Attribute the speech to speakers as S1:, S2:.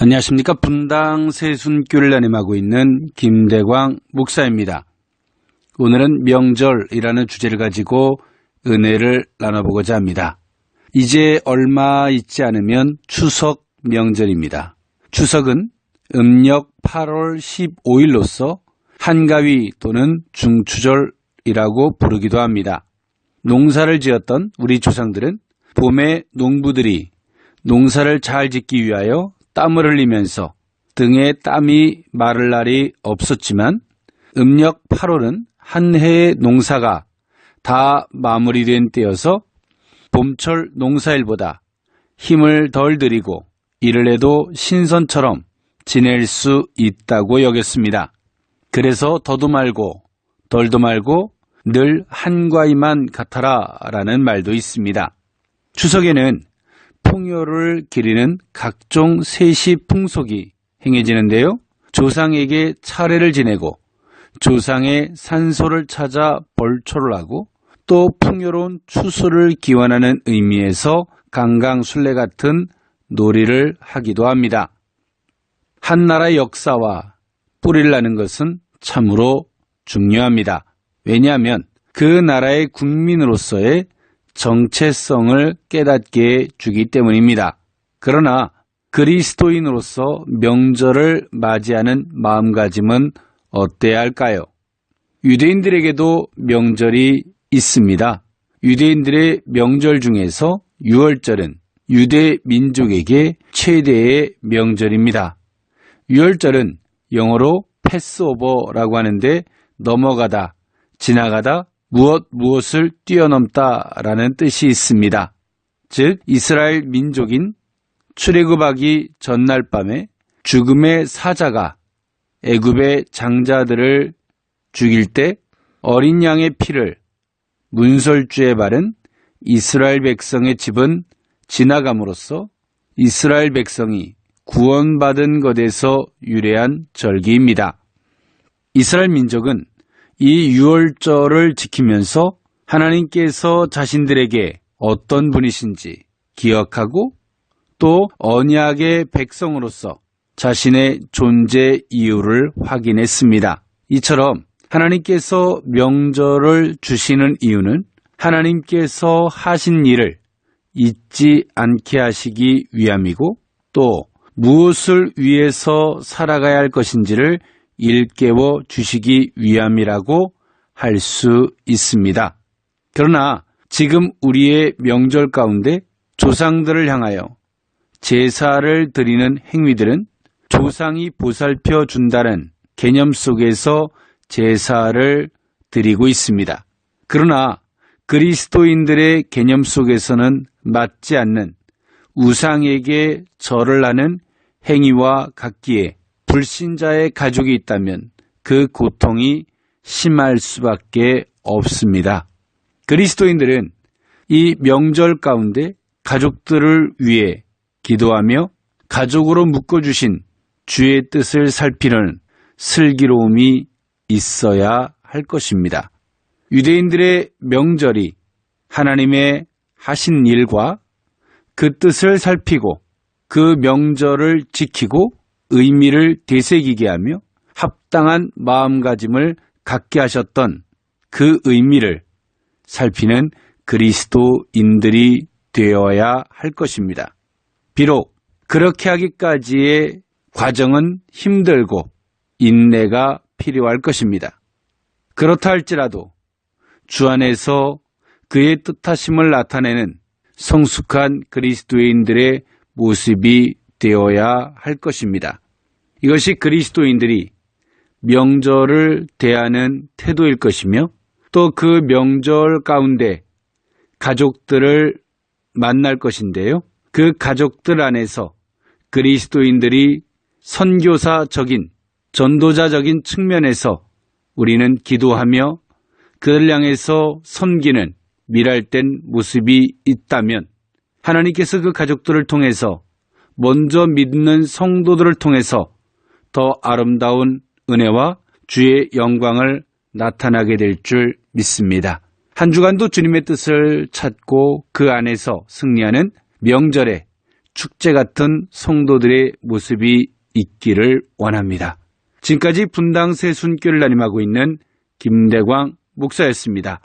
S1: 안녕하십니까. 분당 새순교를 나눔하고 있는 김대광 목사입니다. 오늘은 명절이라는 주제를 가지고 은혜를 나눠보고자 합니다. 이제 얼마 있지 않으면 추석 명절입니다. 추석은 음력 8월 15일로서 한가위 또는 중추절이라고 부르기도 합니다. 농사를 지었던 우리 조상들은 봄에 농부들이 농사를 잘 짓기 위하여 땀을 흘리면서 등에 땀이 마를 날이 없었지만 음력 8월은 한 해의 농사가 다 마무리된 때여서 봄철 농사일보다 힘을 덜 들이고 일을 해도 신선처럼 지낼 수 있다고 여겼습니다. 그래서 더도 말고 덜도 말고 늘 한가위만 같아라 라는 말도 있습니다. 추석에는 풍요를 기리는 각종 세시 풍속이 행해지는데요. 조상에게 차례를 지내고 조상의 산소를 찾아 벌초를 하고 또 풍요로운 추수를 기원하는 의미에서 강강술래 같은 놀이를 하기도 합니다. 한 나라의 역사와 뿌리를 나는 것은 참으로 중요합니다. 왜냐하면 그 나라의 국민으로서의 정체성을 깨닫게 해주기 때문입니다. 그러나 그리스도인으로서 명절을 맞이하는 마음가짐은 어때야 할까요? 유대인들에게도 명절이 있습니다. 유대인들의 명절 중에서 유월절은 유대 민족에게 최대의 명절입니다. 유월절은 영어로 패스오버라고 하는데 넘어가다, 지나가다, 무엇을 뛰어넘다라는 뜻이 있습니다. 즉 이스라엘 민족인 출애굽하기 전날 밤에 죽음의 사자가 애굽의 장자들을 죽일 때 어린 양의 피를 문설주에 바른 이스라엘 백성의 집은 지나감으로써 이스라엘 백성이 구원받은 것에서 유래한 절기입니다. 이스라엘 민족은 이 유월절을 지키면서 하나님께서 자신들에게 어떤 분이신지 기억하고 또 언약의 백성으로서 자신의 존재 이유를 확인했습니다. 이처럼 하나님께서 명절을 주시는 이유는 하나님께서 하신 일을 잊지 않게 하시기 위함이고 또 무엇을 위해서 살아가야 할 것인지를 일깨워 주시기 위함이라고 할 수 있습니다. 그러나 지금 우리의 명절 가운데 조상들을 향하여 제사를 드리는 행위들은 조상이 보살펴 준다는 개념 속에서 제사를 드리고 있습니다. 그러나 그리스도인들의 개념 속에서는 맞지 않는 우상에게 절을 하는 행위와 같기에 불신자의 가족이 있다면 그 고통이 심할 수밖에 없습니다. 그리스도인들은 이 명절 가운데 가족들을 위해 기도하며 가족으로 묶어주신 주의 뜻을 살피는 슬기로움이 있어야 할 것입니다. 유대인들의 명절이 하나님의 하신 일과 그 뜻을 살피고 그 명절을 지키고 의미를 되새기게 하며 합당한 마음가짐을 갖게 하셨던 그 의미를 살피는 그리스도인들이 되어야 할 것입니다. 비록 그렇게 하기까지의 과정은 힘들고 인내가 필요할 것입니다. 그렇다 할지라도 주 안에서 그의 뜻하심을 나타내는 성숙한 그리스도인들의 모습이 되어야 할 것입니다. 이것이 그리스도인들이 명절을 대하는 태도일 것이며 또 그 명절 가운데 가족들을 만날 것인데요. 그 가족들 안에서 그리스도인들이 선교사적인 전도자적인 측면에서 우리는 기도하며 그들 향해서 섬기는 미랄된 모습이 있다면 하나님께서 그 가족들을 통해서 먼저 믿는 성도들을 통해서 더 아름다운 은혜와 주의 영광을 나타나게 될 줄 믿습니다. 한 주간도 주님의 뜻을 찾고 그 안에서 승리하는 명절의 축제 같은 성도들의 모습이 있기를 원합니다. 지금까지 분당 새순교를 날임하고 있는 김대광 목사였습니다.